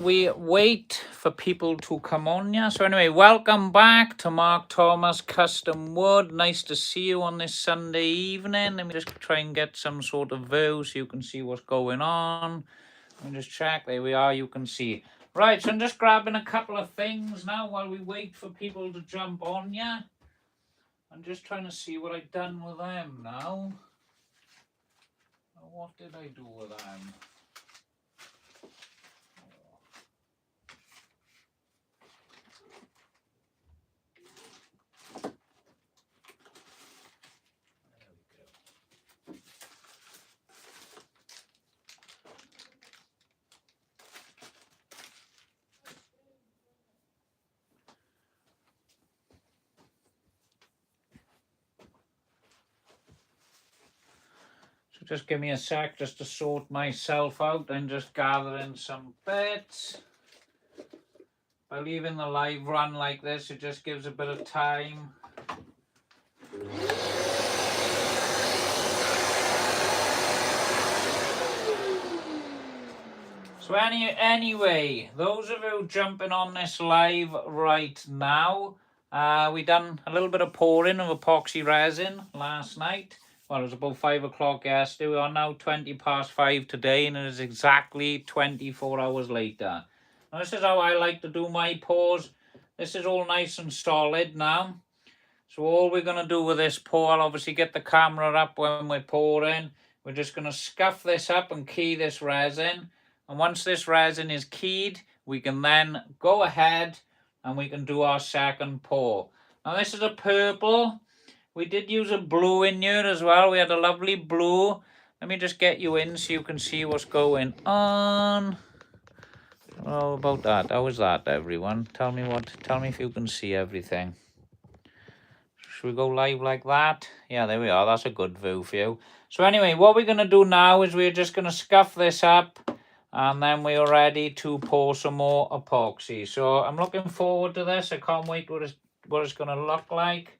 We wait for people to come on, yeah. So anyway, welcome back to Mark Thomas Custom Wood. Nice to see you on this Sunday evening. Let me just try and get some sort of view so you can see what's going on. Let me just check. There we are. You can see. Right, so I'm just grabbing a couple of things now while we wait for people to jump on, yeah. I'm just trying to see what I've done with them now. What did I do with them? So just give me a sec just to sort myself out and just gathering some bits. By leaving the live run like this, it just gives a bit of time. So anyway, those of you jumping on this live right now, we done a little bit of pouring of epoxy resin last night. Well, it was about 5 o'clock yesterday. We are now 20 past 5 today, and it is exactly 24 hours later. Now, this is how I like to do my pours. This is all nice and solid now. So all we're going to do with this pour, I'll obviously get the camera up when we're pouring. We're just going to scuff this up and key this resin. And once this resin is keyed, we can then go ahead and we can do our second pour. Now this is a purple. We did use a blue in here as well. We had a lovely blue. Let me just get you in so you can see what's going on. Oh, about that. How was that, everyone? Tell me if you can see everything. Should we go live like that? Yeah, there we are. That's a good view for you. So anyway, what we're going to do now is we're just going to scuff this up and then we're ready to pour some more epoxy. So I'm looking forward to this. I can't wait what it's going to look like.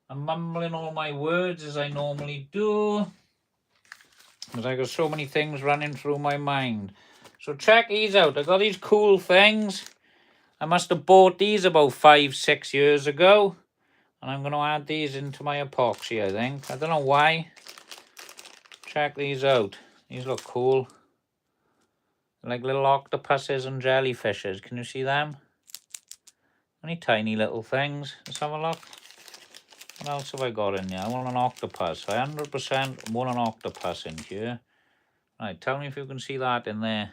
I'm mumbling all my words as I normally do, because I got so many things running through my mind. So check these out. I got these cool things. I must have bought these about 5-6 years ago. And I'm going to add these into my epoxy, I think. I don't know why. Check these out. These look cool. Like little octopuses and jellyfishes. Can you see them? Only tiny little things. Let's have a look. What else have I got in here? I want an octopus. I 100% want an octopus in here. Right, tell me if you can see that in there.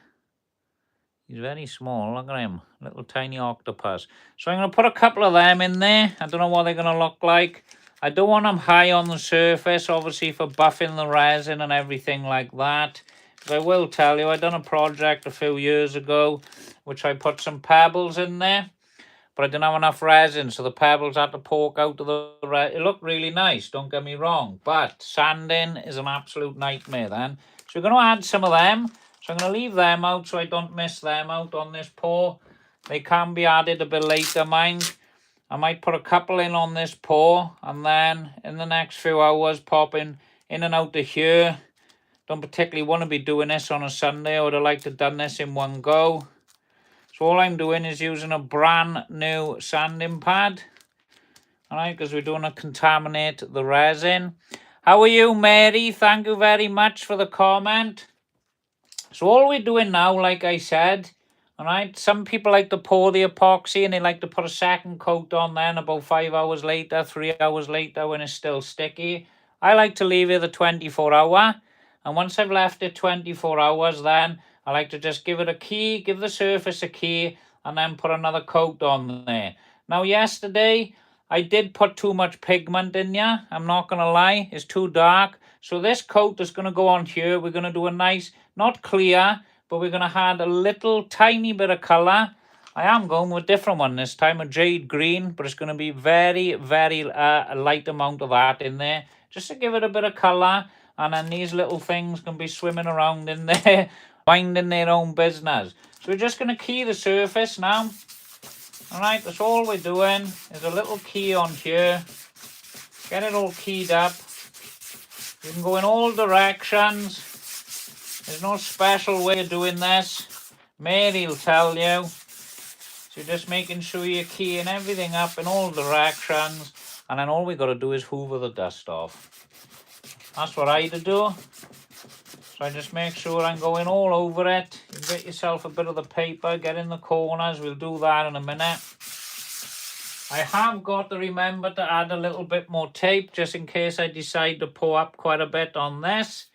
He's very small. Look at him. Little tiny octopus. So I'm going to put a couple of them in there. I don't know what they're going to look like. I don't want them high on the surface, obviously, for buffing the resin and everything like that. But I will tell you, I done a project a few years ago, which I put some pebbles in there. But I didn't have enough resin, so the pebbles had to poke out of the resin. It looked really nice, don't get me wrong. But sanding is an absolute nightmare then. So we're going to add some of them. So I'm going to leave them out so I don't miss them out on this pour. They can be added a bit later, mind. I might put a couple in on this pour, and then in the next few hours popping in and out of here. Don't particularly want to be doing this on a Sunday. I would have liked to have done this in one go. So all I'm doing is using a brand new sanding pad. Alright, because we're doing to contaminate the resin. How are you, Mary? Thank you very much for the comment. So all we're doing now, like I said, all right, some people like to pour the epoxy and they like to put a second coat on then about 5 hours later, 3 hours later when it's still sticky. I like to leave it the 24 hour. And once I've left it 24 hours then, I like to just give it a key, give the surface a key, and then put another coat on there. Now yesterday, I did put too much pigment in here. I'm not going to lie, it's too dark. So this coat is going to go on here. We're going to do a nice, not clear, but we're going to add a little tiny bit of colour. I am going with a different one this time, a jade green, but it's going to be very, very light amount of that in there, just to give it a bit of colour. And then these little things can be swimming around in there, minding their own business. So we're just going to key the surface now. All right, that's all we're doing, is a little key on here. Get it all keyed up. You can go in all directions. There's no special way of doing this. Mary will tell you. So just making sure you're keying everything up in all directions, and then all we got to do is hoover the dust off. That's what I do. So I just make sure I'm going all over it. You get yourself a bit of the paper, get in the corners. We'll do that in a minute. I have got to remember to add a little bit more tape just in case I decide to pour up quite a bit on this.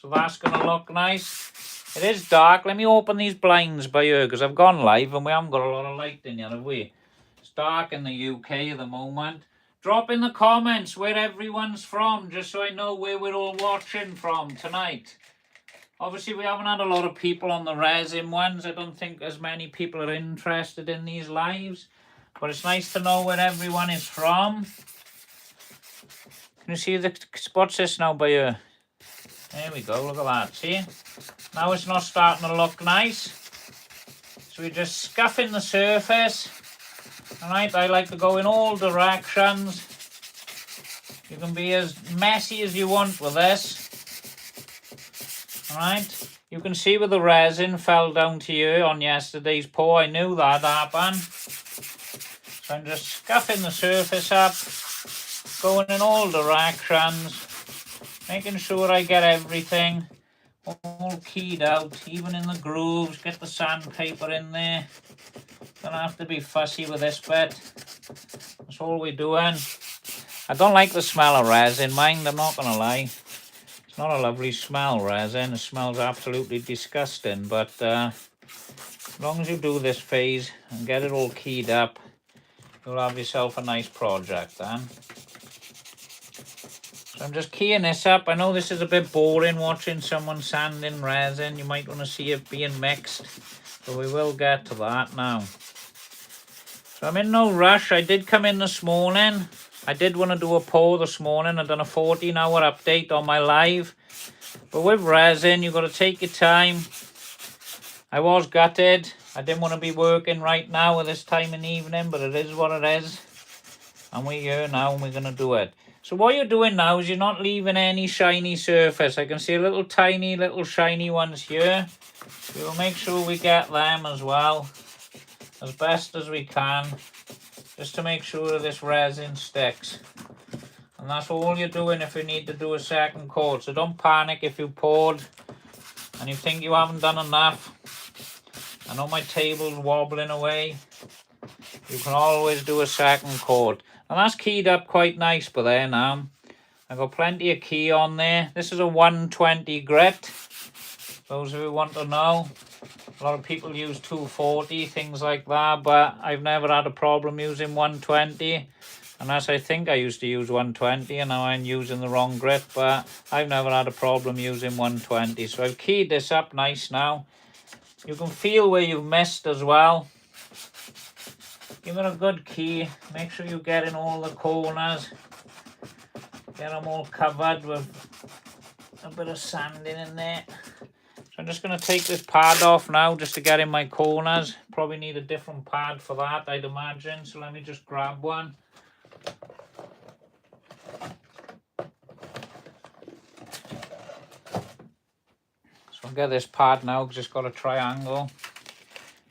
So that's going to look nice. It is dark. Let me open these blinds by here because I've gone live and we haven't got a lot of light in here, have we? It's dark in the UK at the moment. Drop in the comments where everyone's from, just so I know where we're all watching from tonight. Obviously, we haven't had a lot of people on the resin ones. I don't think as many people are interested in these lives. But it's nice to know where everyone is from. Can you see the spots this now by here? There we go, look at that, see? Now it's not starting to look nice. So we're just scuffing the surface. Alright, I like to go in all directions. You can be as messy as you want with this. Alright, you can see where the resin fell down to you on yesterday's pour. I knew that happened. So I'm just scuffing the surface up, going in all directions. Making sure I get everything all keyed out, even in the grooves. Get the sandpaper in there. Don't have to be fussy with this bit. That's all we're doing. I don't like the smell of resin, mind, I'm not going to lie. It's not a lovely smell, resin. It smells absolutely disgusting. But as long as you do this phase and get it all keyed up, you'll have yourself a nice project then. So I'm just keying this up. I know this is a bit boring watching someone sanding resin. You might want to see it being mixed, but we will get to that now. So I'm in no rush. I did come in this morning. I did want to do a pour this morning. I've done a 14-hour update on my live. But with resin, you've got to take your time. I was gutted. I didn't want to be working right now at this time in the evening, but it is what it is. And we're here now and we're going to do it. So what you're doing now is you're not leaving any shiny surface. I can see a little tiny little shiny ones here. We'll make sure we get them as well as best as we can, just to make sure this resin sticks. And that's all you're doing if you need to do a second coat. So don't panic if you poured and you think you haven't done enough. I know my table's wobbling away. You can always do a second coat. And that's keyed up quite nice by there now. I've got plenty of key on there. This is a 120 grit. Those of you who want to know. A lot of people use 240, things like that. But I've never had a problem using 120. Unless I think I used to use 120 and now I'm using the wrong grit. But I've never had a problem using 120. So I've keyed this up nice now. You can feel where you've missed as well. Give it a good key. Make sure you get in all the corners. Get them all covered with a bit of sanding in there. So I'm just going to take this pad off now just to get in my corners. Probably need a different pad for that, I'd imagine. So let me just grab one. So I'll get this pad now because it's got a triangle.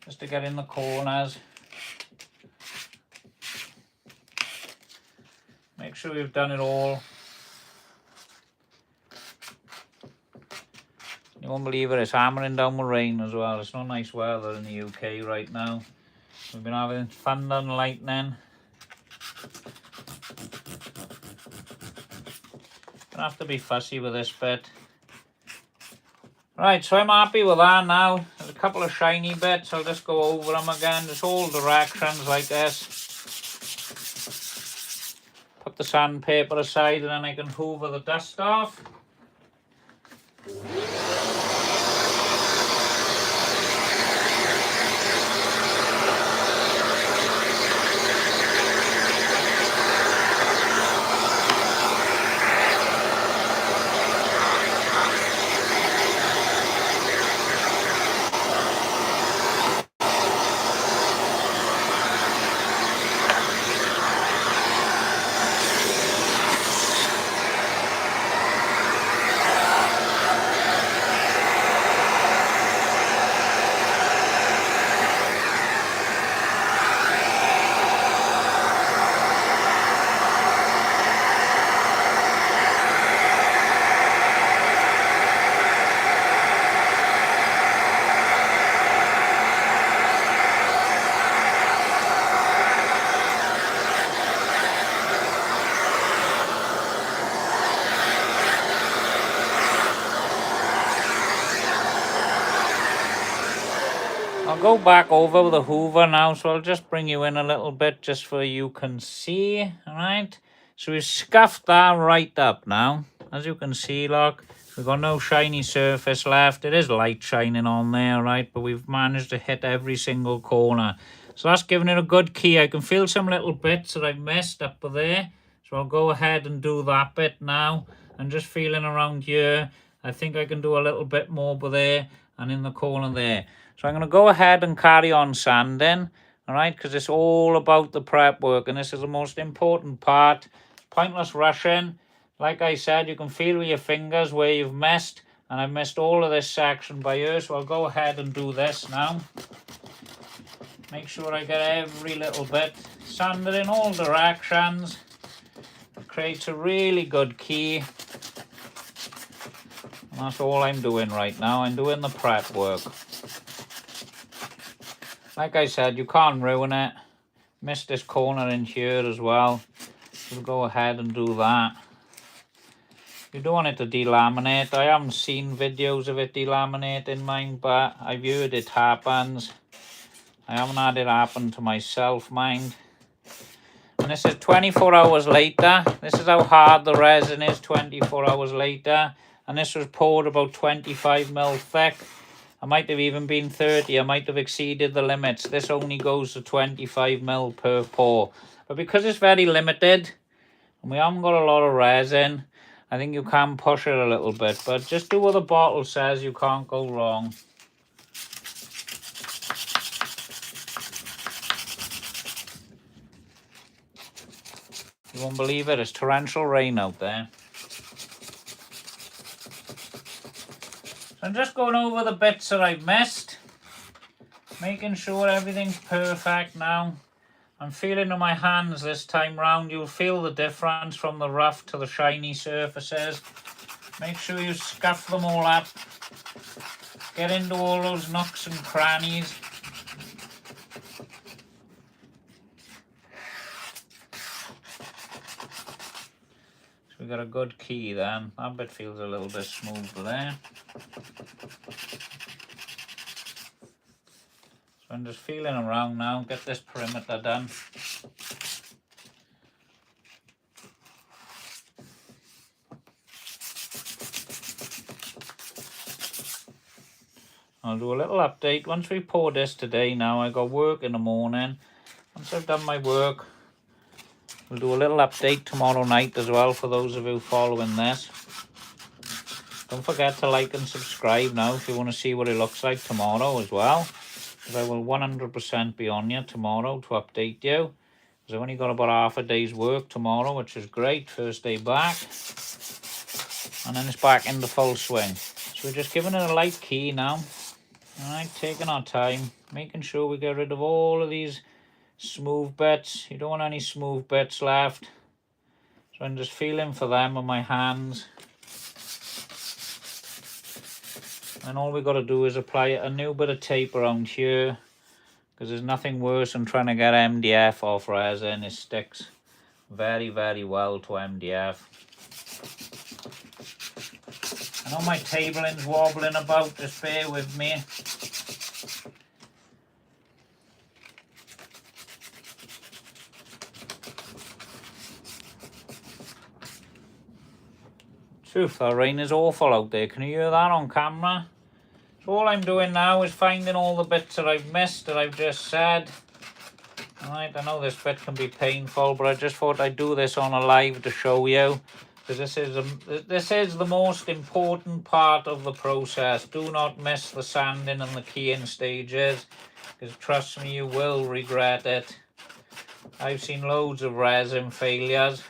Just to get in the corners. Make sure you've done it all. You won't believe it, it's hammering down with rain as well. It's no nice weather in the UK right now. We've been having thunder and lightning. Don't have to be fussy with this bit. Right, so I'm happy with that now. There's a couple of shiny bits. I'll just go over them again. Just all directions like this. Put the sandpaper aside and then I can hoover the dust off. I'll go back over with the hoover now, so I'll just bring you in a little bit just so you can see, all right? So we've scuffed that right up now. As you can see, look, we've got no shiny surface left. It is light shining on there, right? But we've managed to hit every single corner. So that's giving it a good key. I can feel some little bits that I've missed up there. So I'll go ahead and do that bit now. And just feeling around here, I think I can do a little bit more by there and in the corner there. So I'm going to go ahead and carry on sanding, all right, because it's all about the prep work, and this is the most important part. Pointless rushing. Like I said, you can feel with your fingers where you've missed, and I've missed all of this section by here, so I'll go ahead and do this now. Make sure I get every little bit. Sand it in all directions. It creates a really good key. And that's all I'm doing right now. I'm doing the prep work. Like I said, you can't ruin it. Missed this corner in here as well. We'll go ahead and do that. You don't want it to delaminate. I haven't seen videos of it delaminating mine, but I've heard it happens. I haven't had it happen to myself, mind. And this is 24 hours later. This is how hard the resin is 24 hours later. And this was poured about 25mm thick. I might have even been 30. I might have exceeded the limits. This only goes to 25mm per pour. But because it's very limited, and we haven't got a lot of resin, I think you can push it a little bit. But just do what the bottle says. You can't go wrong. You won't believe it. It's torrential rain out there. I'm just going over the bits that I've missed, making sure everything's perfect now. I'm feeling in my hands this time round. You'll feel the difference from the rough to the shiny surfaces. Make sure you scuff them all up. Get into all those nooks and crannies. So we got a good key then. That bit feels a little bit smooth there. So I'm just feeling around now, get this perimeter done. I'll do a little update. Once we pour this today now, I got work in the morning. Once I've done my work, we'll do a little update tomorrow night as well for those of you following this. Don't forget to like and subscribe now if you want to see what it looks like tomorrow as well. Because I will 100% be on you tomorrow to update you. Because I've only got about half a day's work tomorrow, which is great. First day back. And then it's back into full swing. So we're just giving it a light key now. Alright, taking our time. Making sure we get rid of all of these smooth bits. You don't want any smooth bits left. So I'm just feeling for them with my hands. And all we've got to do is apply a new bit of tape around here, because there's nothing worse than trying to get MDF off resin. It sticks very, very well to MDF. I know my tabling's wobbling about, just bear with me. Truth, that rain is awful out there. Can you hear that on camera? So all I'm doing now is finding all the bits that I've missed that I've just said. Alright, I know this bit can be painful, but I just thought I'd do this on a live to show you. Because this is the most important part of the process. Do not miss the sanding and the keying stages. Because trust me, you will regret it. I've seen loads of resin failures.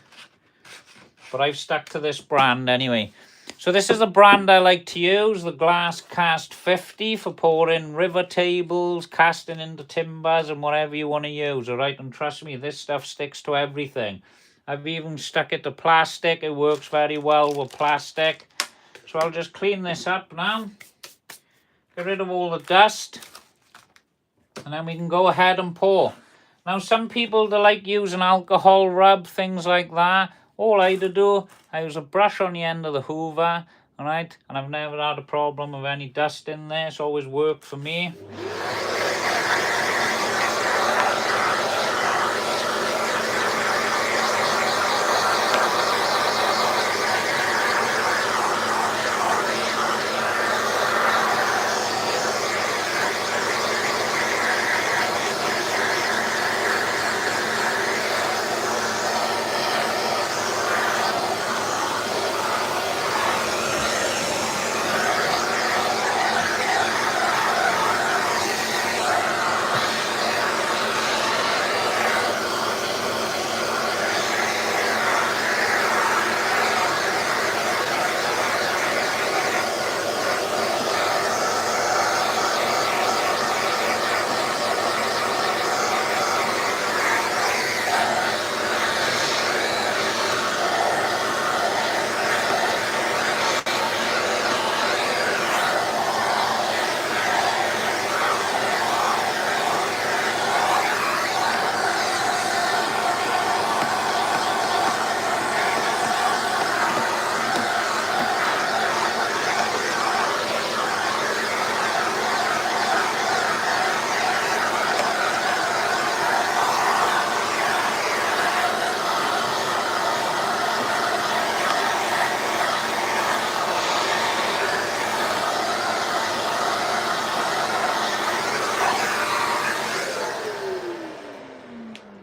But I've stuck to this brand anyway. So this is the brand I like to use, the Glass Cast 50 for pouring river tables, casting into timbers and whatever you want to use, alright? And trust me, this stuff sticks to everything. I've even stuck it to plastic. It works very well with plastic. So I'll just clean this up now. Get rid of all the dust. And then we can go ahead and pour. Now some people, they like using alcohol rub, things like that. All I do, I use a brush on the end of the hoover, alright? And I've never had a problem with any dust in there. It's always worked for me.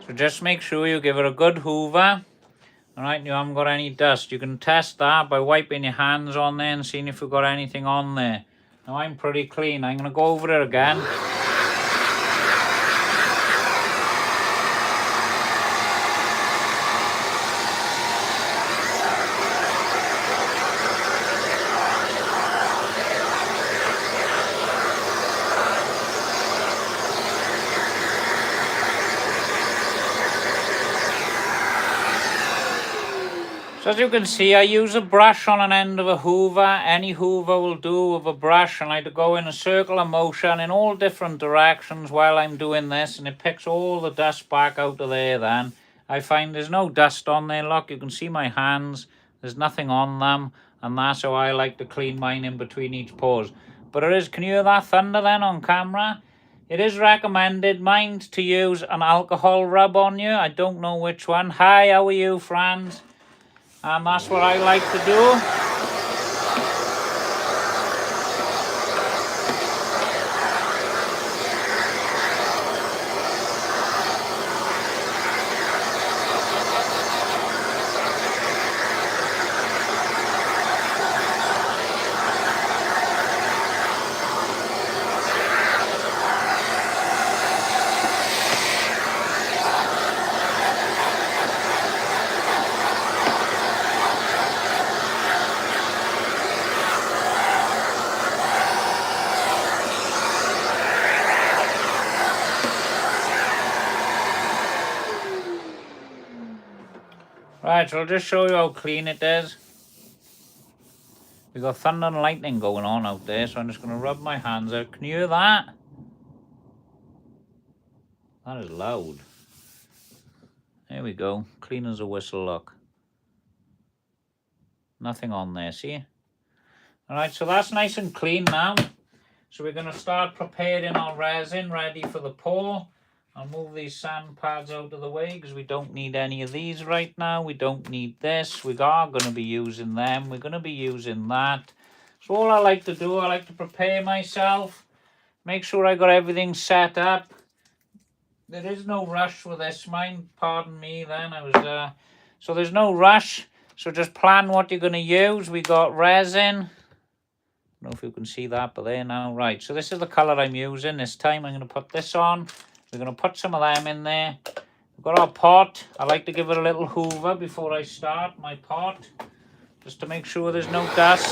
So just make sure you give it a good hoover. Alright, you haven't got any dust. You can test that by wiping your hands on there and seeing if you've got anything on there. Now I'm pretty clean. I'm going to go over it again. So as you can see, I use a brush on an end of a hoover. Any hoover will do with a brush, and I to go in a circle of motion in all different directions while I'm doing this, and it picks all the dust back out of there then. I find there's no dust on there, look, you can see my hands, there's nothing on them, and that's how I like to clean mine in between each pause. But it is, can you hear that thunder then on camera? It is recommended, mine, to use an alcohol rub on you. I don't know which one. Hi, how are you, friends? And that's what I like to do. Right, so I'll just show you how clean it is. We've got thunder and lightning going on out there, so I'm just going to rub my hands out. Can you hear that? That is loud. There we go. Clean as a whistle, look. Nothing on there, see? Alright, so that's nice and clean now. So we're going to start preparing our resin ready for the pour. I'll move these sand pads out of the way because we don't need any of these right now. We don't need this. We are going to be using them. We're going to be using that. So all I like to do, I like to prepare myself. Make sure I got everything set up. There is no rush with this, mine. Pardon me then. So there's no rush. So just plan what you're going to use. We got resin. I don't know if you can see that, but there now. Right, so this is the colour I'm using. This time I'm going to put this on. We're going to put some of them in there. We've got our pot. I like to give it a little hoover before I start my pot, just to make sure there's no dust.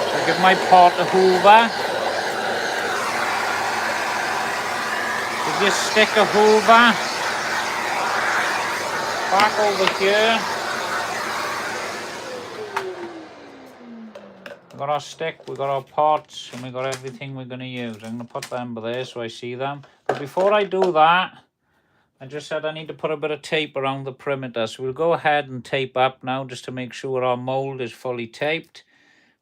So give my pot a hoover. Give your stick a hoover. Back over here. We've got our stick, we've got our pots, and we've got everything we're going to use. I'm going to put them by there so I see them. But before I do that, I just said I need to put a bit of tape around the perimeter. So we'll go ahead and tape up now just to make sure our mould is fully taped.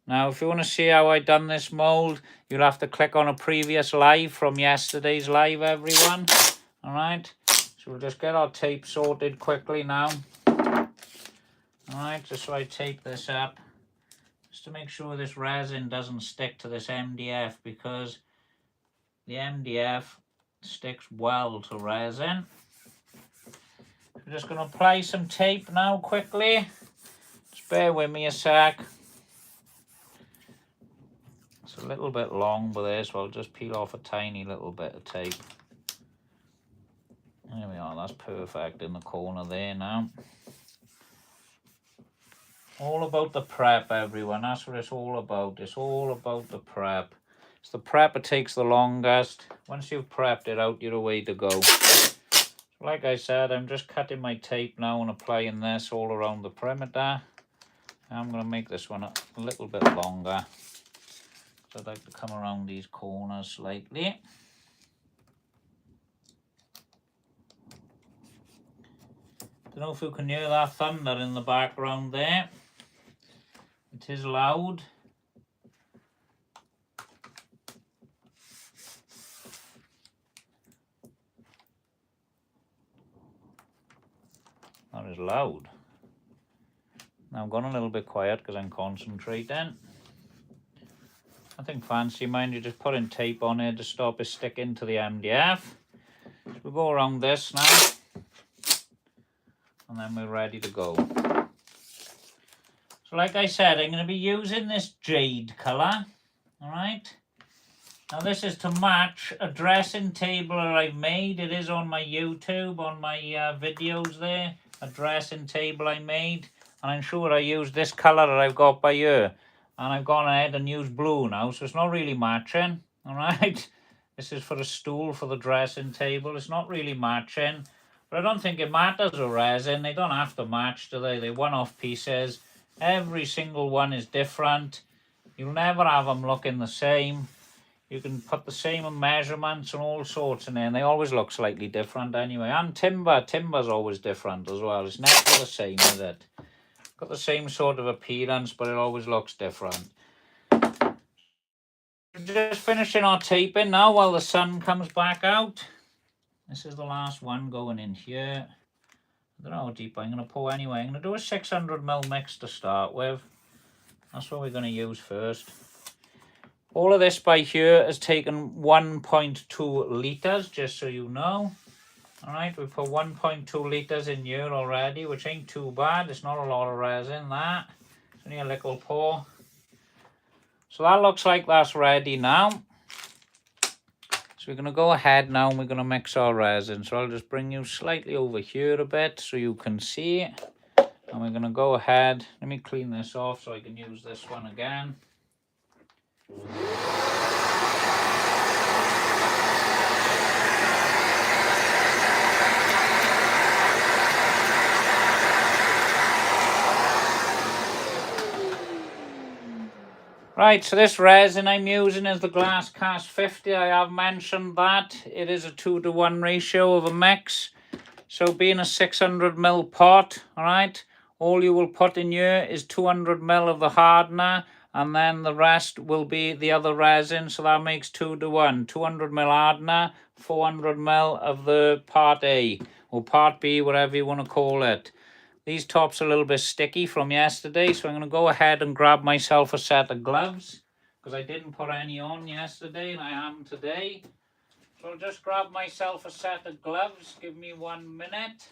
Now, if you want to see how I done this mould, you'll have to click on a previous live from yesterday's live, everyone. All right, so we'll just get our tape sorted quickly now. All right, just so I tape this up. Just to make sure this resin doesn't stick to this MDF, because the MDF sticks well to resin. I'm just going to apply some tape now quickly. Just bear with me a sec. It's a little bit long with this, so I'll just peel off a tiny little bit of tape. There we are, that's perfect in the corner there now. All about the prep, everyone. That's what it's all about. It's all about the prep. It's the prep that takes the longest. Once you've prepped it out, you're away to go. So like I said, I'm just cutting my tape now and applying this all around the perimeter. I'm going to make this one a little bit longer. So I'd like to come around these corners slightly. Don't know if you can hear that thunder in the background there. It is loud. That is loud. Now I'm going a little bit quiet because I'm concentrating. Nothing fancy, mind you, just putting tape on it to stop it sticking to the MDF. We'll go around this now, and then we're ready to go. So like I said, I'm going to be using this jade colour, alright? Now this is to match a dressing table that I've made. It is on my YouTube, on my videos there. A dressing table I made. And I'm sure I used this colour that I've got by here. And I've gone ahead and used blue now, so it's not really matching. Alright? This is for a stool for the dressing table. It's not really matching. But I don't think it matters with resin. They don't have to match, do they? They're one-off pieces. Every single one is different. You'll never have them looking the same. You can put the same measurements and all sorts in there, and they always look slightly different anyway. And timber's always different as well. It's never the same, is it? Got the same sort of appearance, but it always looks different. Just finishing our taping now while the sun comes back out. This is the last one going in here. I don't know how deep I'm going to pour anyway. I'm going to do a 600ml mix to start with. That's what we're going to use first. All of this by here has taken 1.2 litres, just so you know. Alright, we put 1.2 litres in here already, which ain't too bad. It's not a lot of resin, that. It's only a little pour. So that looks like that's ready now. So we're going to go ahead now and we're going to mix our resin. So I'll just bring you slightly over here a bit so you can see. And we're going to go ahead. Let me clean this off so I can use this one again. Right, so this resin I'm using is the Glass Cast 50. I have mentioned that. It is a 2-to-1 ratio of a mix. So being a 600ml pot, alright, all you will put in here is 200ml of the hardener, and then the rest will be the other resin, so that makes 2-to-1. 200ml hardener, 400ml of the part A, or part B, whatever you want to call it. These tops are a little bit sticky from yesterday, so I'm going to go ahead and grab myself a set of gloves, because I didn't put any on yesterday, and I am today. So I'll just grab myself a set of gloves. Give me 1 minute.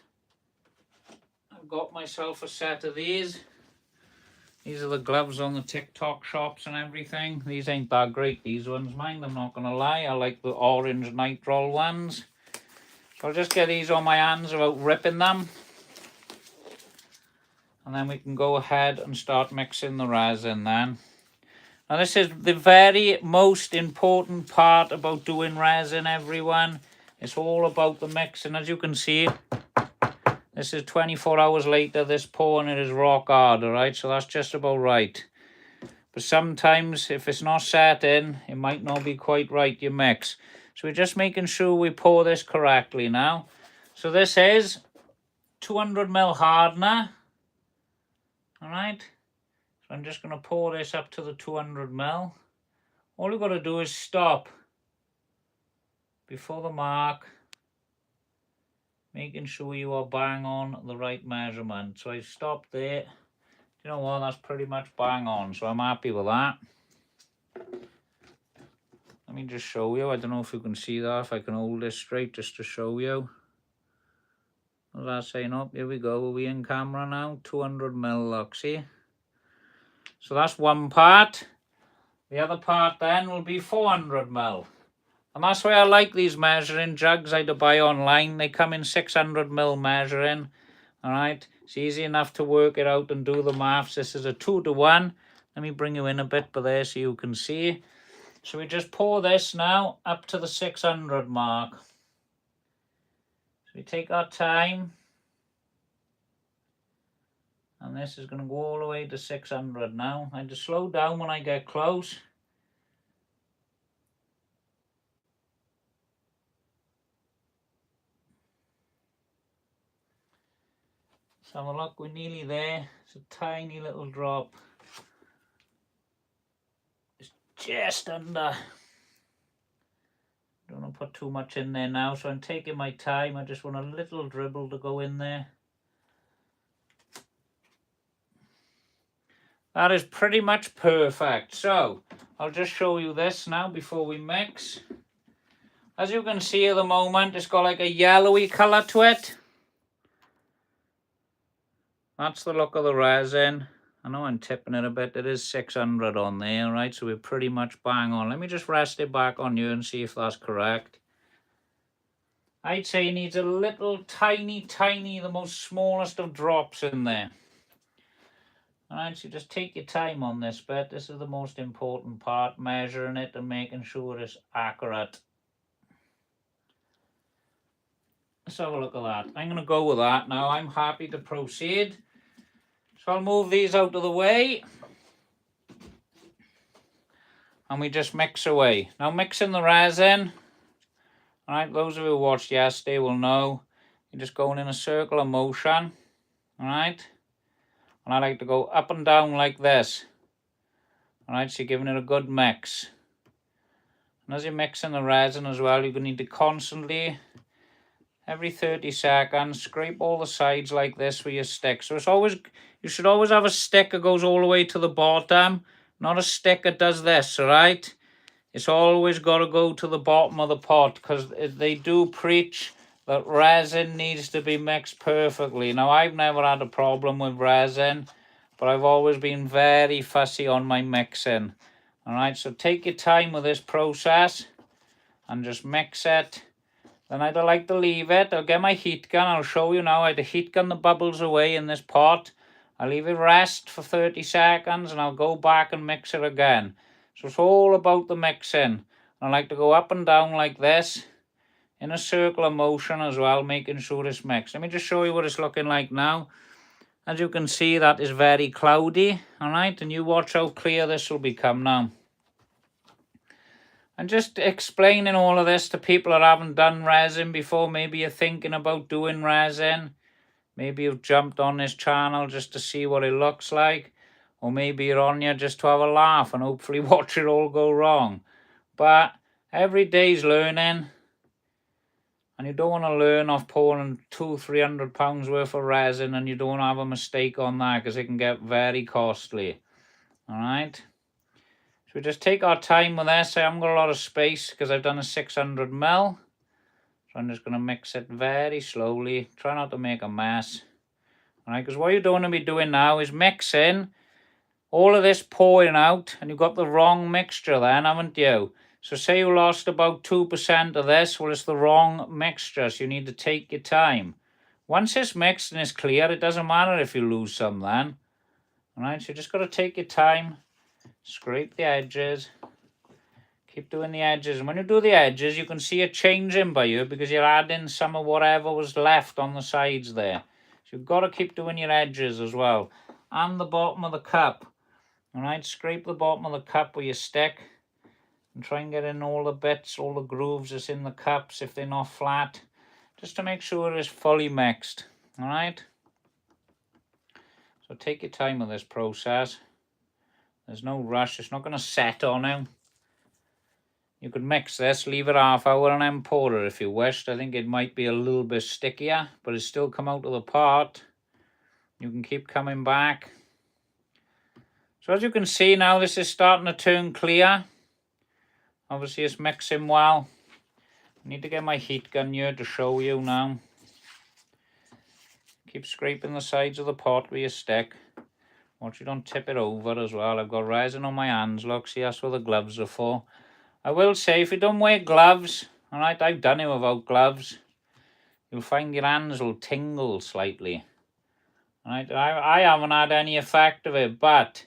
I've got myself a set of these. These are the gloves on the TikTok shops and everything. These ain't that great, these ones, mind, I'm not going to lie. I like the orange nitrile ones. So I'll just get these on my hands without ripping them. And then we can go ahead and start mixing the resin then. Now this is the very most important part about doing resin, everyone. It's all about the mixing. As you can see, this is 24 hours later, this pour, and it is rock hard, alright? So that's just about right. But sometimes, if it's not set in, it might not be quite right, your mix. So we're just making sure we pour this correctly now. So this is 200ml hardener, alright? So I'm just going to pour this up to the 200ml. All you've got to do is stop before the mark, making sure you are bang on the right measurement. So I stopped there. You know what, that's pretty much bang on, so I'm happy with that. Let me just show you. I don't know if you can see that, if I can hold this straight just to show you. What's that saying up? Here we go. Are we in camera now? 200ml, look, see? So that's one part. The other part then will be 400ml. And that's why I like these measuring jugs I had to buy online. They come in 600ml measuring. Alright, it's easy enough to work it out and do the maths. This is a 2-to-1. Let me bring you in a bit by there so you can see. So we just pour this now up to the 600 mark. So we take our time. And this is going to go all the way to 600 now. I just slow down when I get close. So look, we're nearly there. It's a tiny little drop. It's just under. Don't want to put too much in there now, so I'm taking my time. I just want a little dribble to go in there. That is pretty much perfect. So I'll just show you this now before we mix. As you can see at the moment, it's got like a yellowy colour to it. That's the look of the resin. I know I'm tipping it a bit. It is 600 on there, right? So we're pretty much bang on. Let me just rest it back on you and see if that's correct. I'd say it needs a little tiny, the most smallest of drops in there. Alright, so just take your time on this bit. This is the most important part, measuring it and making sure it's accurate. Let's have a look at that. I'm going to go with that now. I'm happy to proceed. So I'll move these out of the way. And we just mix away. Now mixing the resin. Alright, those of you who watched yesterday will know. You're just going in a circular motion. Alright. And I like to go up and down like this. Alright, so you're giving it a good mix. And as you're mixing the resin as well, you're going to need to constantly, every 30 seconds, scrape all the sides like this with your stick. So it's always, you should always have a stick that goes all the way to the bottom, not a stick that does this, alright? It's always got to go to the bottom of the pot, because they do preach that resin needs to be mixed perfectly. Now, I've never had a problem with resin, but I've always been very fussy on my mixing. Alright, so take your time with this process and just mix it. Then I'd like to leave it. I'll get my heat gun. I'll show you now how to heat gun the bubbles away in this pot. I'll leave it rest for 30 seconds and I'll go back and mix it again. So it's all about the mixing. I like to go up and down like this in a circular motion as well, making sure it's mixed. Let me just show you what it's looking like now. As you can see, that is very cloudy. Alright, and you watch how clear this will become now. And just explaining all of this to people that haven't done resin before. Maybe you're thinking about doing resin. Maybe you've jumped on this channel just to see what it looks like. Or maybe you're on here just to have a laugh and hopefully watch it all go wrong. But every day's learning. And you don't want to learn off pouring £200–300 worth of resin, and you don't have a mistake on that, because it can get very costly. Alright. So we just take our time with this. I haven't got a lot of space because I've done a 600ml. So I'm just going to mix it very slowly. Try not to make a mess. Alright, because what you don't want to be doing now is mixing all of this, pouring out, and you've got the wrong mixture then, haven't you? So say you lost about 2% of this, well, it's the wrong mixture, so you need to take your time. Once it's mixed and it's clear, it doesn't matter if you lose some then. Alright, so you just got to take your time, scrape the edges, keep doing the edges. And when you do the edges, you can see it changing by you because you're adding some of whatever was left on the sides there. So you've got to keep doing your edges as well. And the bottom of the cup. Alright, scrape the bottom of the cup with your stick. And try and get in all the bits, all the grooves that's in the cups if they're not flat. Just to make sure it's fully mixed. Alright? So take your time with this process. There's no rush. It's not going to set on you. You could mix this, leave it half hour and then pour it if you wished. I think it might be a little bit stickier, but it still come out of the pot. You can keep coming back. So as you can see now, this is starting to turn clear. Obviously it's mixing well. I need to get my heat gun here to show you now. Keep scraping the sides of the pot with your stick. Watch you don't tip it over as well. I've got resin on my hands, look, see, that's what the gloves are for. I will say, if you don't wear gloves, alright, I've done it without gloves, you'll find your hands will tingle slightly. Alright, I haven't had any effect of it, but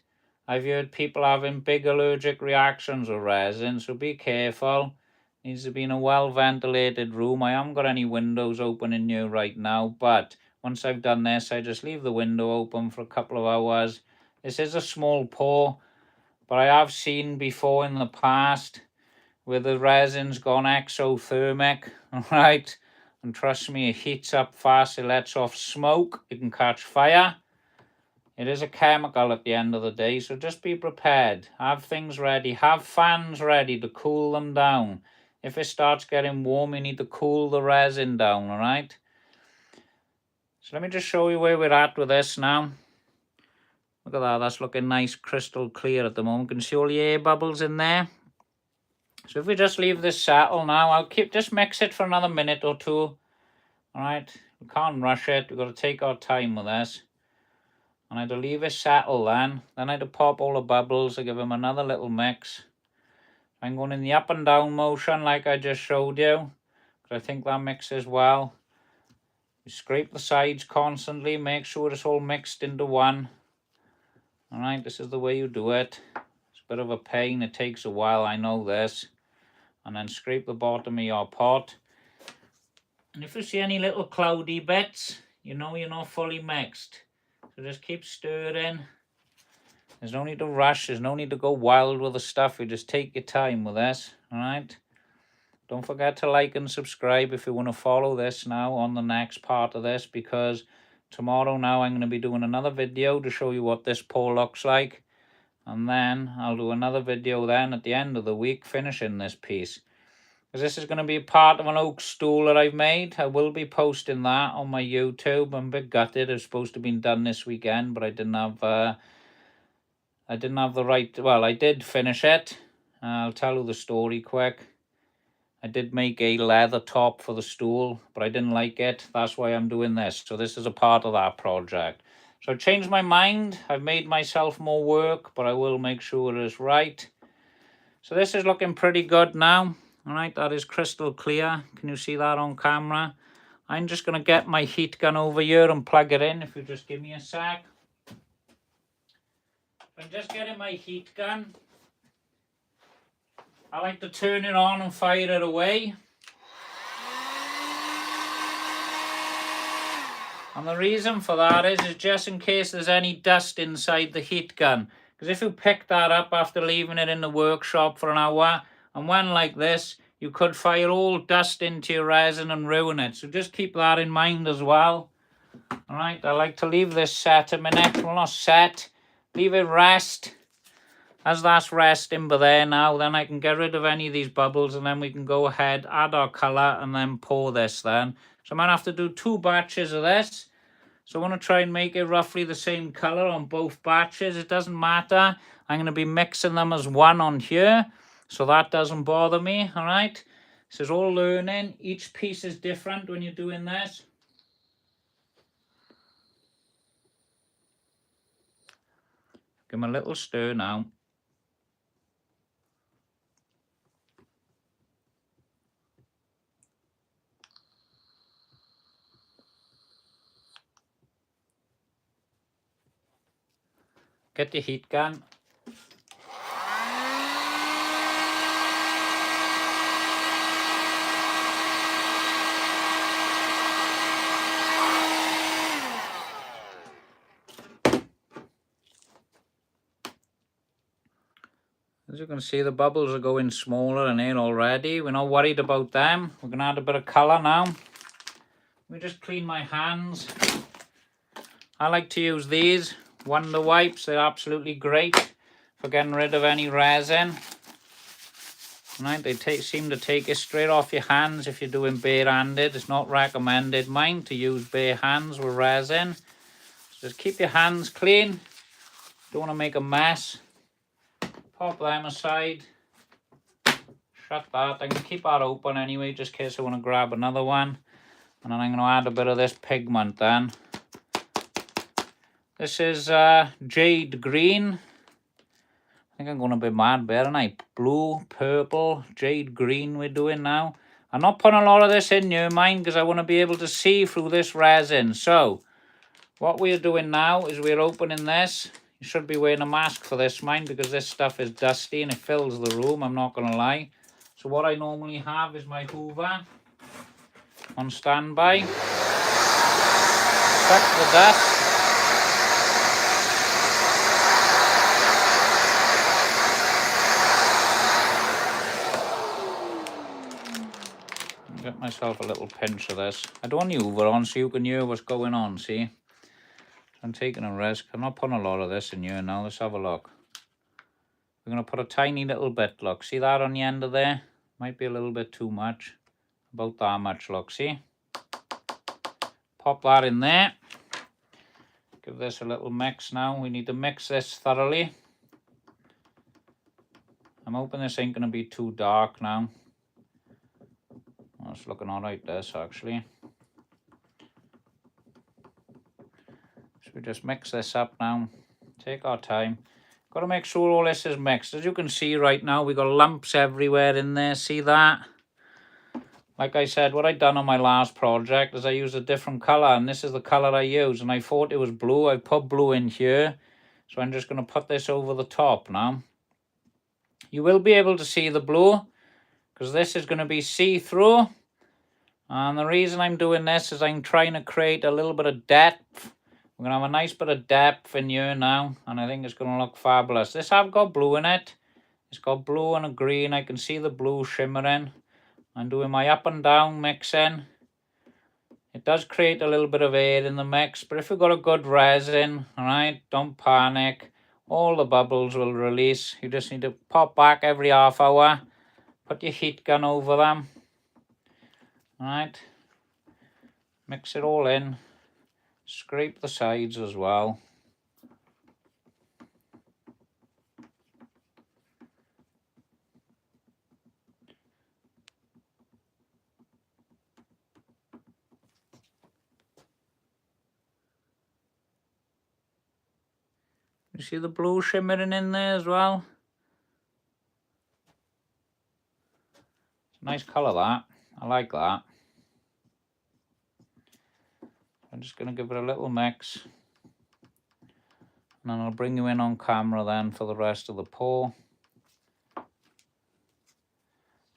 I've heard people having big allergic reactions with resin, so be careful. Needs to be in a well-ventilated room. I haven't got any windows open in here right now, but once I've done this, I just leave the window open for a couple of hours. This is a small pour, but I have seen before in the past where the resin's gone exothermic, right? And trust me, it heats up fast, it lets off smoke, it can catch fire. It is a chemical at the end of the day, so just be prepared. Have things ready. Have fans ready to cool them down. If it starts getting warm, you need to cool the resin down, alright? So let me just show you where we're at with this now. Look at that, that's looking nice, crystal clear at the moment. You can see all the air bubbles in there. So if we just leave this settle now, I'll just mix it for another minute or two. Alright, we can't rush it, we've got to take our time with this. And I'd leave it settle then I'd pop all the bubbles, I give them another little mix. I'm going in the up and down motion like I just showed you, because I think that mixes well. You scrape the sides constantly, make sure it's all mixed into one. Alright, this is the way you do it. It's a bit of a pain, it takes a while, I know this. And then scrape the bottom of your pot. And if you see any little cloudy bits, you know you're not fully mixed. So just keep stirring. There's no need to rush, there's no need to go wild with the stuff, you just take your time with this, alright? Don't forget to like and subscribe if you want to follow this now on the next part of this, because tomorrow now I'm going to be doing another video to show you what this pour looks like. And then I'll do another video then at the end of the week finishing this piece. Because this is going to be part of an oak stool that I've made. I will be posting that on my YouTube. I'm a bit gutted. It's supposed to have been done this weekend, but I didn't have the right... Well, I did finish it. I'll tell you the story quick. I did make a leather top for the stool, but I didn't like it. That's why I'm doing this. So this is a part of that project. So I've changed my mind. I've made myself more work, but I will make sure it is right. So this is looking pretty good now. Alright, that is crystal clear. Can you see that on camera? I'm just going to get my heat gun over here and plug it in, if you just give me a sec. I'm just getting my heat gun. I like to turn it on and fire it away. And the reason for that is just in case there's any dust inside the heat gun. Because if you pick that up after leaving it in the workshop for an hour, and when like this, you could fire all dust into your resin and ruin it. So just keep that in mind as well. Alright, I like to leave this set a minute. Well, not set. Leave it rest. As that's resting by there now, then I can get rid of any of these bubbles, and then we can go ahead, add our colour, and then pour this then. So I'm going to have to do 2 batches of this. So I want to try and make it roughly the same colour on both batches. It doesn't matter. I'm going to be mixing them as one on here, so that doesn't bother me, alright? This is all learning. Each piece is different when you're doing this. Give them a little stir now. Get your heat gun. As you can see, the bubbles are going smaller in here already. We're not worried about them. We're going to add a bit of colour now. Let me just clean my hands. I like to use these Wonder Wipes. They're absolutely great for getting rid of any resin. Right, they seem to take it straight off your hands if you're doing bare-handed. It's not recommended, mine, to use bare hands with resin. So just keep your hands clean. Don't want to make a mess. Pop them aside. Shut that. I can keep that open anyway, just in case I want to grab another one. And then I'm going to add a bit of this pigment then. This is jade green. I think I'm going to be mad there, aren't I? Blue, purple, jade green we're doing now. I'm not putting a lot of this in here, mind, because I want to be able to see through this resin. So, what we're doing now is we're opening this. You should be wearing a mask for this, mind, because this stuff is dusty and it fills the room, I'm not going to lie. So what I normally have is my Hoover on standby. Suck the dust. Get myself a little pinch of this. I don't want the Hoover on so you can hear what's going on, see? I'm taking a risk. I'm not putting a lot of this in here now. Let's have a look. We're going to put a tiny little bit, look. See that on the end of there? Might be a little bit too much. About that much, look, see? Pop that in there. Give this a little mix now. We need to mix this thoroughly. I'm hoping this ain't going to be too dark now. Oh, it's looking alright, this actually. So we just mix this up now. Take our time. Got to make sure all this is mixed. As you can see right now, we got lumps everywhere in there. See that? Like I said, what I done on my last project is I used a different colour, and this is the colour I used, and I thought it was blue. I put blue in here, so I'm just going to put this over the top now. You will be able to see the blue, because this is going to be see-through, and the reason I'm doing this is I'm trying to create a little bit of depth. We're going to have a nice bit of depth in here now, and I think it's going to look fabulous. This have got blue in it. It's got blue and a green. I can see the blue shimmering. I'm doing my up and down mixing. It does create a little bit of air in the mix, but if you've got a good resin, alright, don't panic. All the bubbles will release. You just need to pop back every half hour. Put your heat gun over them. Alright. Mix it all in. Scrape the sides as well. You see the blue shimmering in there as well? It's a nice colour that. I like that. I'm just going to give it a little mix. And then I'll bring you in on camera then for the rest of the pour. So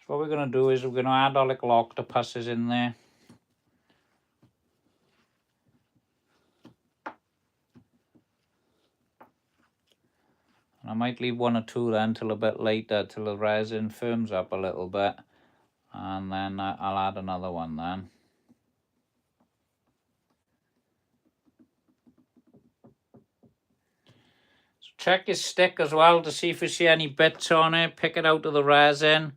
what we're going to do is we're going to add our little octopuses in there. And I might leave one or two then till a bit later, till the resin firms up a little bit. And then I'll add another one then. Check your stick as well to see if you see any bits on it. Pick it out of the resin.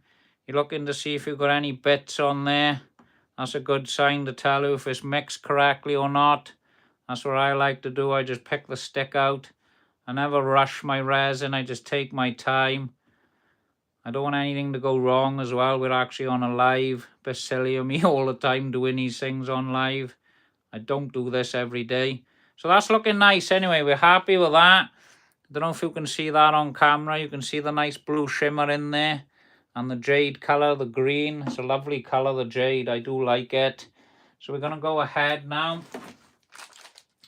You're looking to see if you've got any bits on there. That's a good sign to tell you if it's mixed correctly or not. That's what I like to do. I just pick the stick out. I never rush my resin. I just take my time. I don't want anything to go wrong as well. We're actually on a live. A bit silly of me all the time doing these things on live. I don't do this every day. So that's looking nice anyway. We're happy with that. I don't know if you can see that on camera. You can see the nice blue shimmer in there. And the jade colour, the green. It's a lovely colour, the jade. I do like it. So we're going to go ahead now.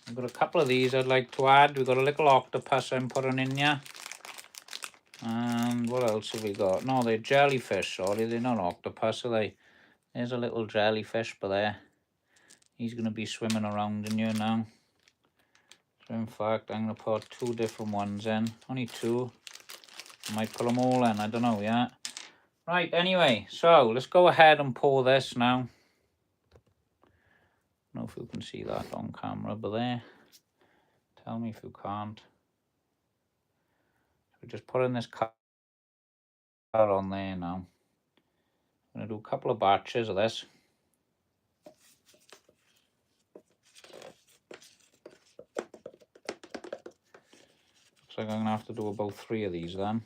I've got a couple of these I'd like to add. We've got a little octopus I'm putting in here. And what else have we got? No, they're jellyfish. Sorry, they're not octopus, are they? There's a little jellyfish by there. He's going to be swimming around in here now. So in fact, I'm going to put two different ones in. Only two. I might put them all in. I don't know yet. Right, anyway. So, let's go ahead and pour this now. I don't know if you can see that on camera, but there. Tell me if you can't. So just putting this colour on there now. I'm going to do a couple of batches of this. Looks like I'm going to have to do about 3 of these then.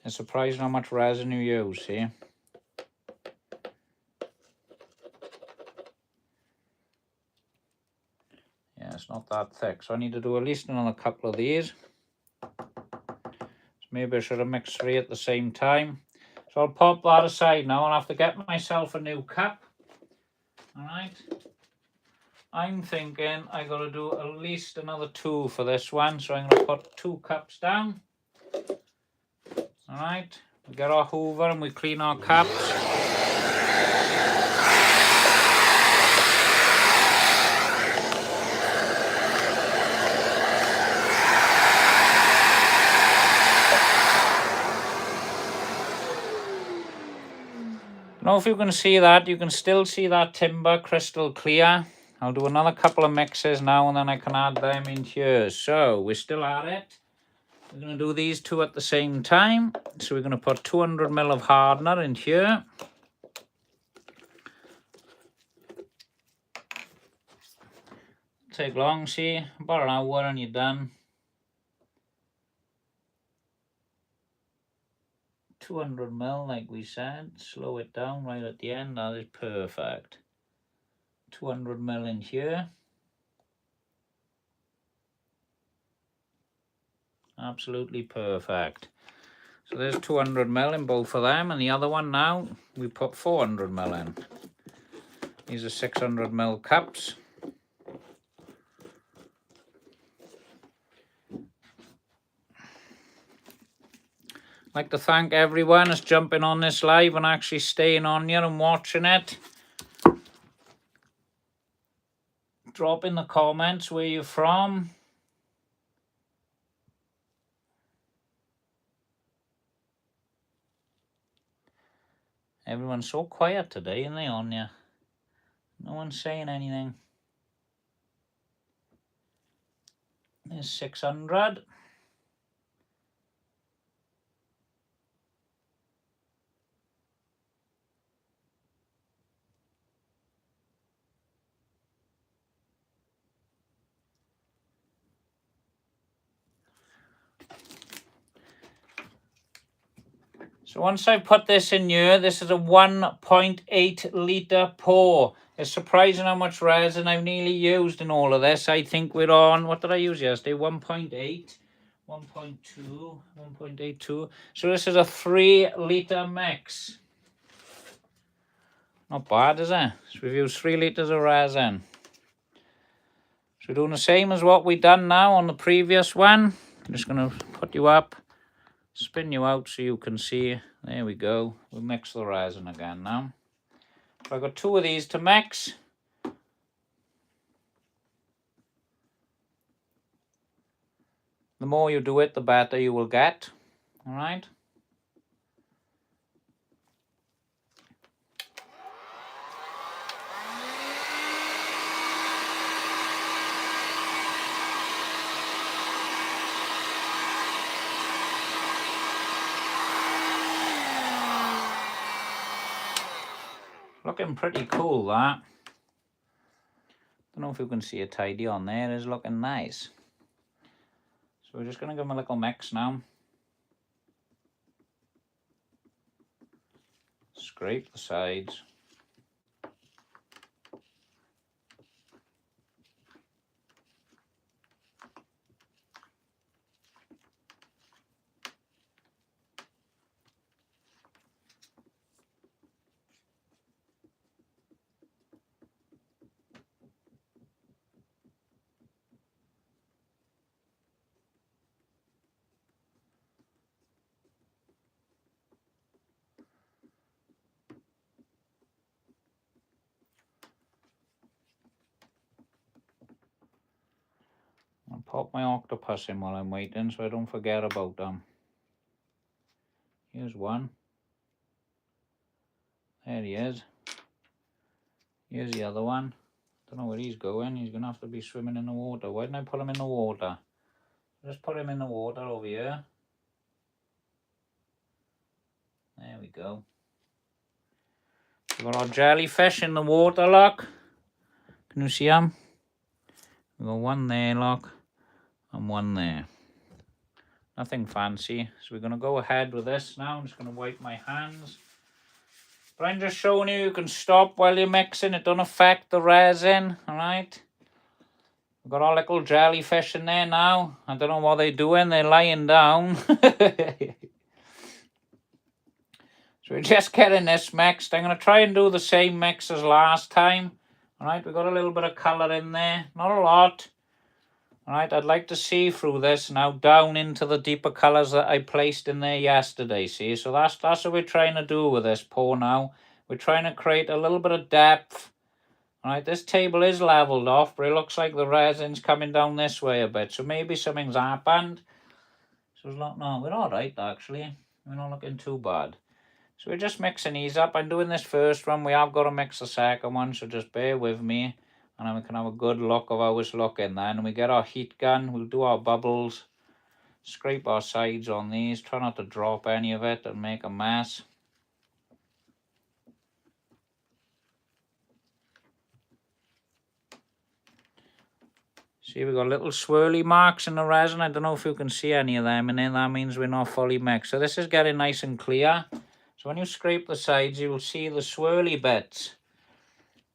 It's surprising how much resin you use here. Yeah, it's not that thick, so I need to do at least another couple of these. So maybe I should have mixed 3 at the same time. So I'll pop that aside now. I'll have to get myself a new cup. Alright. I'm thinking I got to do at least another 2 for this one. So I'm going to put 2 cups down. Alright. We get our hoover and we clean our cups. I don't know if you can see that. You can still see that timber crystal clear. I'll do another couple of mixes now and then I can add them in here. So we're still at it. We're going to do these 2 at the same time. So we're going to put 200 ml of hardener in here. Take long, see, about an hour and you're done. 200 ml, like we said. Slow it down right at the end. That is perfect. 200 ml in here. Absolutely perfect. So there's 200 ml in both of them, and the other one now we put 400 ml in. These are 600 ml cups. I'd like to thank everyone that's jumping on this live and actually staying on here and watching it. Drop in the comments where you're from. Everyone's so quiet today, aren't they, on you? No one's saying anything. There's 600. So once I put this in here, this is a 1.8 litre pour. It's surprising how much resin I've nearly used in all of this. I think we're on, what did I use yesterday? 1.8, 1.2, 1.82. So this is a 3 litre mix. Not bad, is it? So we've used 3 litres of resin. So we're doing the same as what we done now on the previous one. I'm just going to put you up, spin you out so you can see. There we go. We'll mix the resin again now. So I've got 2 of these to mix. The more you do it, the better you will get. All right. Looking pretty cool, that. Don't know if you can see a tidy on there. It is looking nice. So we're just going to give them a little mix now. Scrape the sides. I'll pop my octopus in while I'm waiting so I don't forget about them. Here's one. There he is. Here's the other one. Don't know where he's going. He's going to have to be swimming in the water. Why didn't I put him in the water? Just put him in the water over here. There we go. We've got our jellyfish in the water, look. Can you see them? We've got one there, look, and one there. Nothing fancy. So we're going to go ahead with this now. I'm just going to wipe my hands. But I'm just showing you can stop while you're mixing. It don't affect the resin, alright? We've got our little jellyfish in there now. I don't know what they're doing. They're lying down. So we're just getting this mixed. I'm going to try and do the same mix as last time. Alright, we've got a little bit of colour in there. Not a lot. Alright, I'd like to see through this now down into the deeper colours that I placed in there yesterday, see? So that's what we're trying to do with this pour now. We're trying to create a little bit of depth. Alright, this table is levelled off, but it looks like the resin's coming down this way a bit. So maybe something's happened. So it's not, no, we're alright actually. We're not looking too bad. So we're just mixing these up. I'm doing this first one. We have got to mix the second one, so just bear with me. And then we can have a good look of how it's looking then. And we get our heat gun. We'll do our bubbles. Scrape our sides on these. Try not to drop any of it and make a mess. See, we've got little swirly marks in the resin. I don't know if you can see any of them in there. That means we're not fully mixed. So this is getting nice and clear. So when you scrape the sides, you'll see the swirly bits.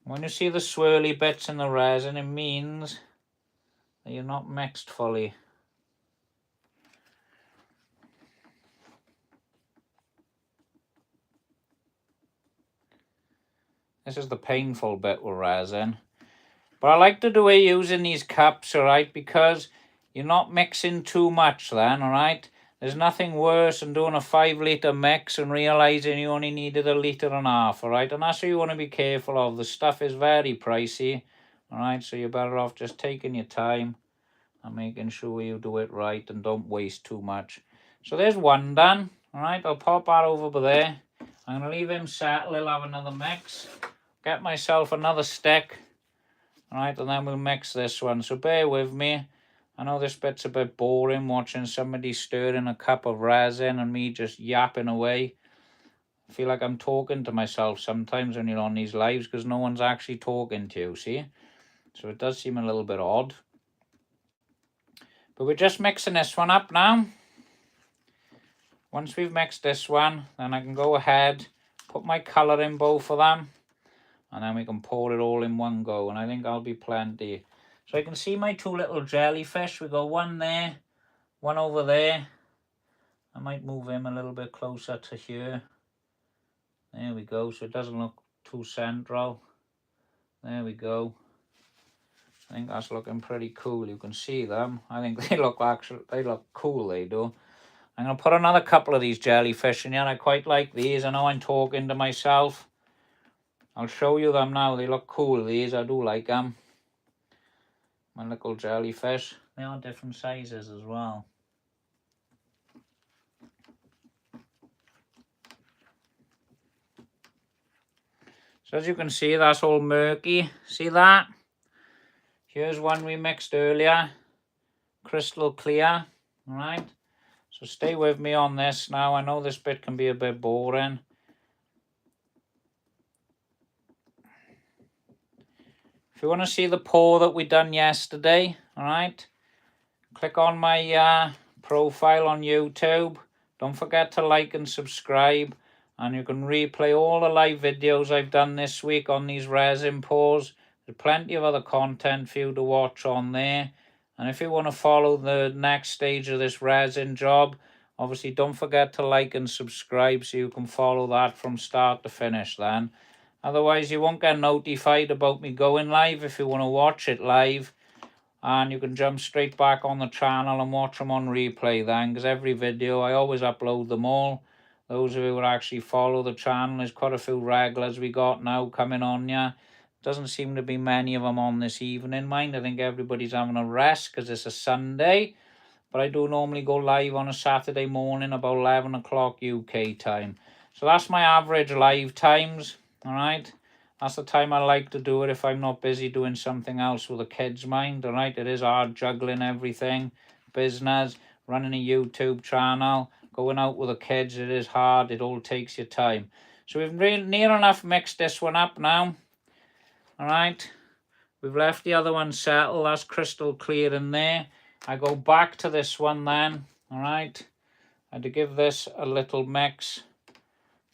When you see the swirly bits in the resin, it means that you're not mixed fully. This is the painful bit with resin. But I like to do it using these cups, alright, because you're not mixing too much then, alright? There's nothing worse than doing a 5 litre mix and realising you only needed 1.5 litres, alright? And that's what you want to be careful of. The stuff is very pricey, alright? So you're better off just taking your time and making sure you do it right and don't waste too much. So there's one done, alright? I'll pop that over there. I'm going to leave him settle. He'll have another mix. Get myself another stick. Alright, and then we'll mix this one. So bear with me. I know this bit's a bit boring watching somebody stirring a cup of resin and me just yapping away. I feel like I'm talking to myself sometimes when you're on these lives because no one's actually talking to you, see? So it does seem a little bit odd. But we're just mixing this one up now. Once we've mixed this one, then I can go ahead, put my colour in both of them. And then we can pour it all in one go. And I think I'll be plenty. So I can see my 2 little jellyfish. We got one there, one over there. I might move him a little bit closer to here. There we go. So it doesn't look too central. There we go. I think that's looking pretty cool. You can see them. I think they look cool, they do. I'm going to put another couple of these jellyfish in here. I quite like these. I know I'm talking to myself. I'll show you them now. They look cool, these. I do like them. My little jellyfish. They are different sizes as well. So as you can see, that's all murky. See that? Here's one we mixed earlier. Crystal clear. Alright. So stay with me on this now. I know this bit can be a bit boring. If you want to see the pour that we done yesterday, alright, click on my profile on YouTube. Don't forget to like and subscribe. And you can replay all the live videos I've done this week on these resin pours. There's plenty of other content for you to watch on there. And if you want to follow the next stage of this resin job, obviously don't forget to like and subscribe so you can follow that from start to finish then. Otherwise, you won't get notified about me going live if you want to watch it live. And you can jump straight back on the channel and watch them on replay then. Because every video, I always upload them all. Those of you who actually follow the channel, there's quite a few regulars we got now coming on here. Doesn't seem to be many of them on this evening, mind. I think everybody's having a rest because it's a Sunday. But I do normally go live on a Saturday morning about 11 o'clock UK time. So that's my average live times. Alright, that's the time I like to do it if I'm not busy doing something else with the kids' mind. Alright, it is hard juggling everything, business, running a YouTube channel, going out with the kids. It is hard, it all takes your time. So we've near enough mixed this one up now. Alright, we've left the other one settle. That's crystal clear in there. I go back to this one then. Alright, I had to give this a little mix.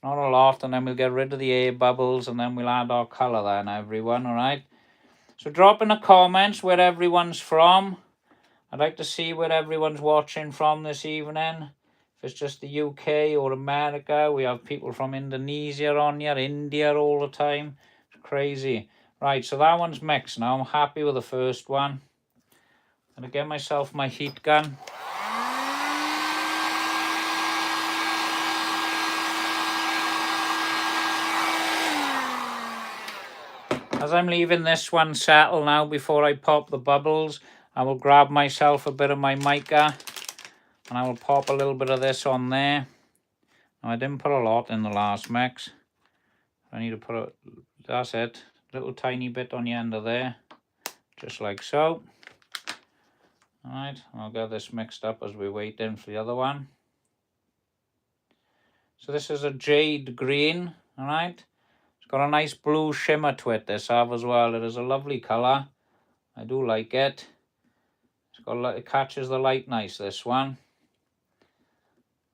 Not a lot, and then we'll get rid of the air bubbles, and then we'll add our colour then, everyone, alright? So drop in the comments where everyone's from. I'd like to see where everyone's watching from this evening. If it's just the UK or America, we have people from Indonesia on here, India all the time. It's crazy. Right, so that one's mixed now. I'm happy with the first one. I'm going to get myself my heat gun. As I'm leaving this one settle now before I pop the bubbles, I will grab myself a bit of my mica and I will pop a little bit of this on there. Now I didn't put a lot in the last mix. I need to put that's it, little tiny bit on the end of there, just like so. Alright, I'll get this mixed up as we're waiting for the other one. So this is a jade green, alright. It's got a nice blue shimmer to it, this have as well. It is a lovely colour. I do like it. It catches the light nice, this one.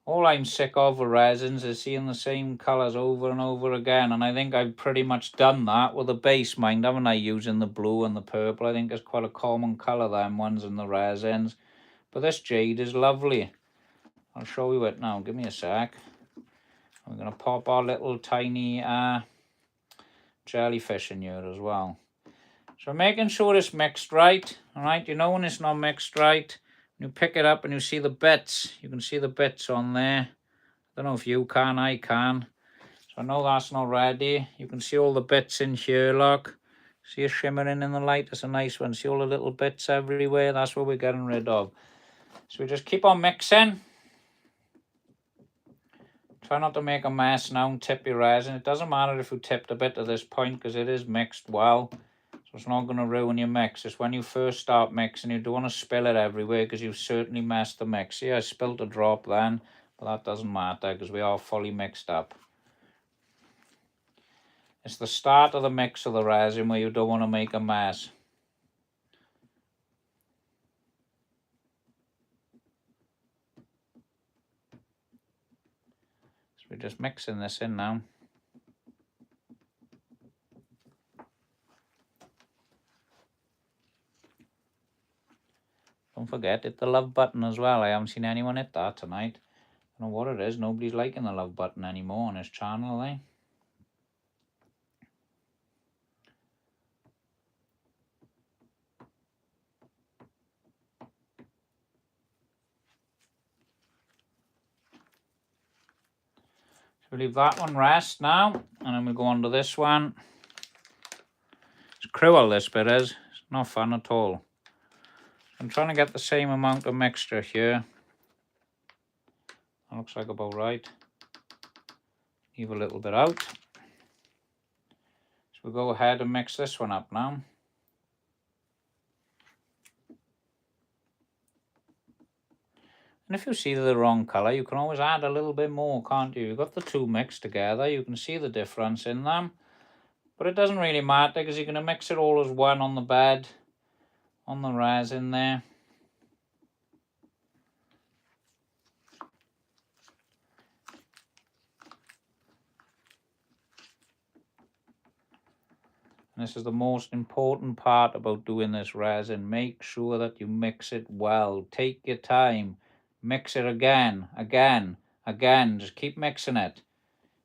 All I'm sick of with resins is seeing the same colours over and over again, and I think I've pretty much done that with the base, mind, haven't I, using the blue and the purple. I think it's quite a common colour, them ones in the resins. But this jade is lovely. I'll show you it now, give me a sec. I'm going to pop our little tiny jellyfish in here as well. So making sure it's mixed right, alright, you know when it's not mixed right, you pick it up and you see the bits. You can see the bits on there. I don't know if you can, I can. So I know that's not ready. You can see all the bits in here, look. See it shimmering in the light? It's a nice one. See all the little bits everywhere? That's what we're getting rid of. So we just keep on mixing. Try not to make a mess now and tip your resin. It doesn't matter if you tipped a bit at this point because it is mixed well. So it's not going to ruin your mix. It's when you first start mixing, you don't want to spill it everywhere because you've certainly messed the mix. See, I spilled a drop then, but that doesn't matter because we are fully mixed up. It's the start of the mix of the resin where you don't want to make a mess. So we're just mixing this in now. Don't forget, hit the love button as well. I haven't seen anyone hit that tonight. I don't know what it is. Nobody's liking the love button anymore on his channel, eh? So we'll leave that one rest now. And then we'll go on to this one. It's cruel, this bit is. It's not fun at all. I'm trying to get the same amount of mixture here. That looks like about right. Leave a little bit out. So we'll go ahead and mix this one up now. And if you see the wrong colour, you can always add a little bit more, can't you? You've got the two mixed together. You can see the difference in them. But it doesn't really matter because you're going to mix it all as one on the bed, on the resin there. And this is the most important part about doing this resin. Make sure that you mix it well. Take your time. Mix it again, again, again. Just keep mixing it.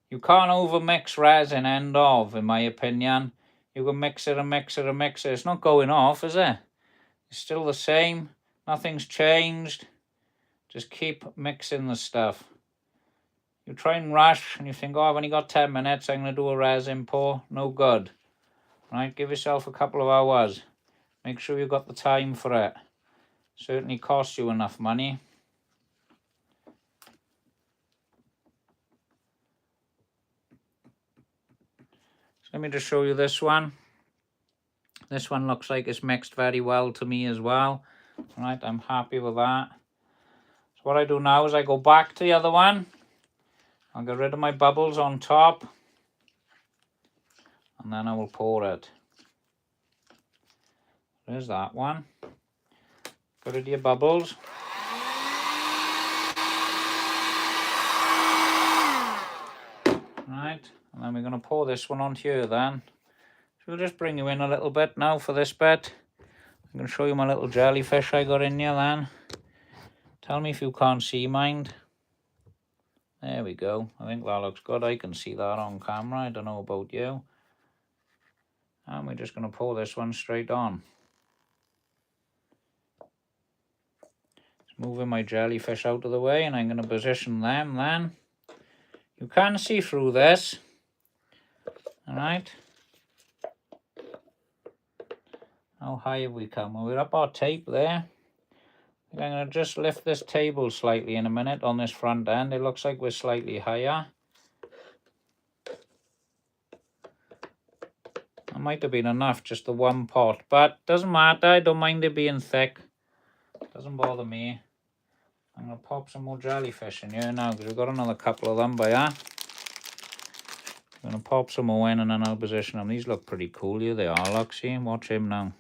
You can't overmix resin, end of, in my opinion. You can mix it and mix it and mix it. It's not going off, is it? It's still the same. Nothing's changed. Just keep mixing the stuff. You try and rush and you think, oh, I've only got 10 minutes. I'm going to do a resin pour. No good. Right, give yourself a couple of hours. Make sure you've got the time for it. Certainly costs you enough money. So let me just show you this one. This one looks like it's mixed very well to me as well. Right, I'm happy with that. So what I do now is I go back to the other one. I'll get rid of my bubbles on top. And then I will pour it. There's that one. Get rid of your bubbles. Right, and then we're going to pour this one onto here then. So we'll just bring you in a little bit now for this bit. I'm going to show you my little jellyfish I got in here then. Tell me if you can't see mine. There we go. I think that looks good. I can see that on camera. I don't know about you. And we're just going to pour this one straight on. Just moving my jellyfish out of the way and I'm going to position them then. You can see through this. Alright. How high have we come? Well, we're up our tape there. I'm going to just lift this table slightly in a minute on this front end. It looks like we're slightly higher. That might have been enough, just the one pot. But doesn't matter, I don't mind it being thick. Doesn't bother me. I'm going to pop some more jellyfish in here now because we've got another couple of them by here. I'm going to pop some more in and then I'll position them. These look pretty cool. Here they are, look, see? Watch him now.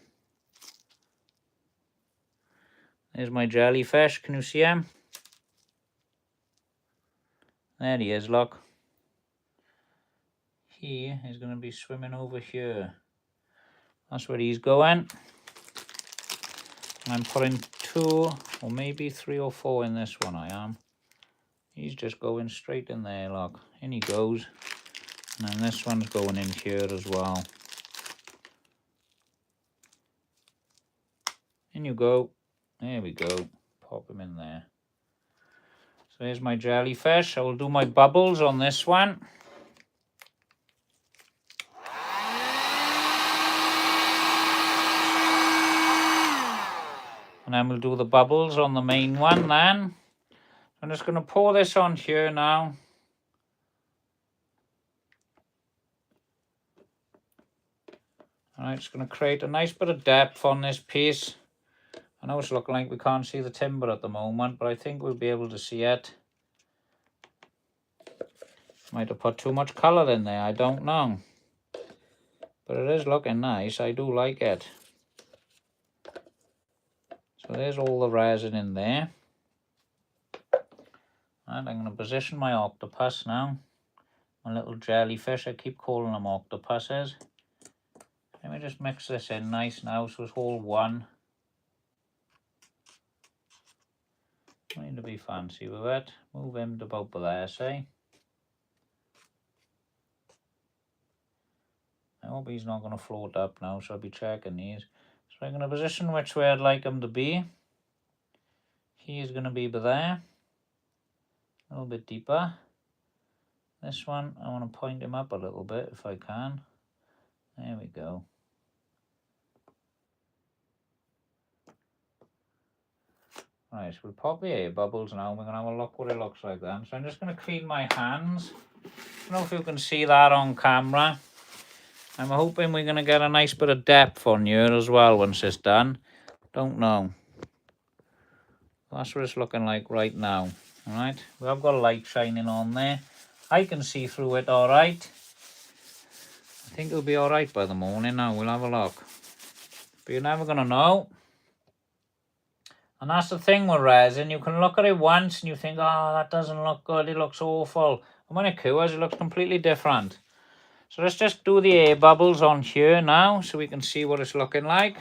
There's my jellyfish. Can you see him? There he is, look. He is going to be swimming over here. That's where he's going. And I'm putting 2 or maybe 3 or 4 in this one, I am. He's just going straight in there, look. In he goes. And then this one's going in here as well. In you go. There we go. Pop him in there. So here's my jellyfish. I will do my bubbles on this one. And then we'll do the bubbles on the main one then. I'm just going to pour this on here now. Alright, it's going to create a nice bit of depth on this piece. I know it's looking like we can't see the timber at the moment, but I think we'll be able to see it. Might have put too much colour in there, I don't know. But it is looking nice, I do like it. So there's all the resin in there. And I'm going to position my octopus now. My little jellyfish, I keep calling them octopuses. Let me just mix this in nice now so it's all one. I need to be fancy with it. Move him to about there, say. I hope he's not going to float up now, so I'll be checking these. So I'm going to position which way I'd like him to be. He is going to be there. A little bit deeper. This one, I want to point him up a little bit if I can. There we go. Right, so we'll pop the air bubbles now. We're going to have a look what it looks like then. So I'm just going to clean my hands. I don't know if you can see that on camera. I'm hoping we're going to get a nice bit of depth on here as well once it's done. Don't know. That's what it's looking like right now. Alright, we have got a light shining on there. I can see through it alright. I think it'll be alright by the morning now. We'll have a look. But you're never going to know. And that's the thing with resin. You can look at it once and you think, oh, that doesn't look good. It looks awful. And when it cures, it looks completely different. So let's just do the air bubbles on here now so we can see what it's looking like.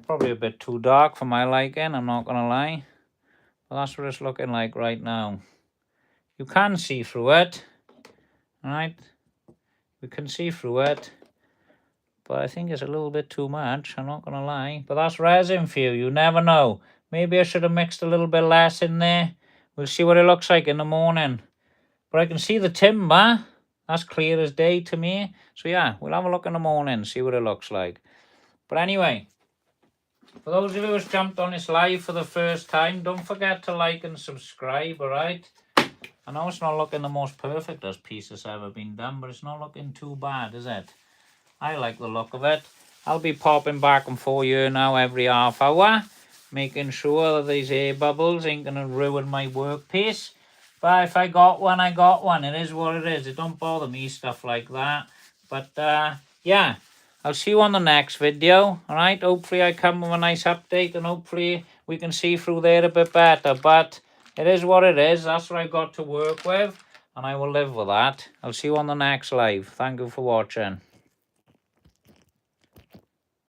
Probably a bit too dark for my liking, I'm not going to lie. But that's what it's looking like right now. You can see through it. Alright. We can see through it. But I think it's a little bit too much, I'm not going to lie. But that's resin for you, you never know. Maybe I should have mixed a little bit less in there. We'll see what it looks like in the morning. But I can see the timber. That's clear as day to me. So yeah, we'll have a look in the morning, see what it looks like. But anyway, for those of you who's jumped on this live for the first time, don't forget to like and subscribe, alright? I know it's not looking the most perfect as piece that's ever been done, but it's not looking too bad, is it? I like the look of it. I'll be popping back and forth here now every half hour, making sure that these air bubbles ain't going to ruin my workpiece. But if I got one, I got one. It is what it is. It don't bother me, stuff like that. But yeah, I'll see you on the next video. Alright, hopefully I come with a nice update and hopefully we can see through there a bit better. But it is what it is. That's what I got to work with. And I will live with that. I'll see you on the next live. Thank you for watching.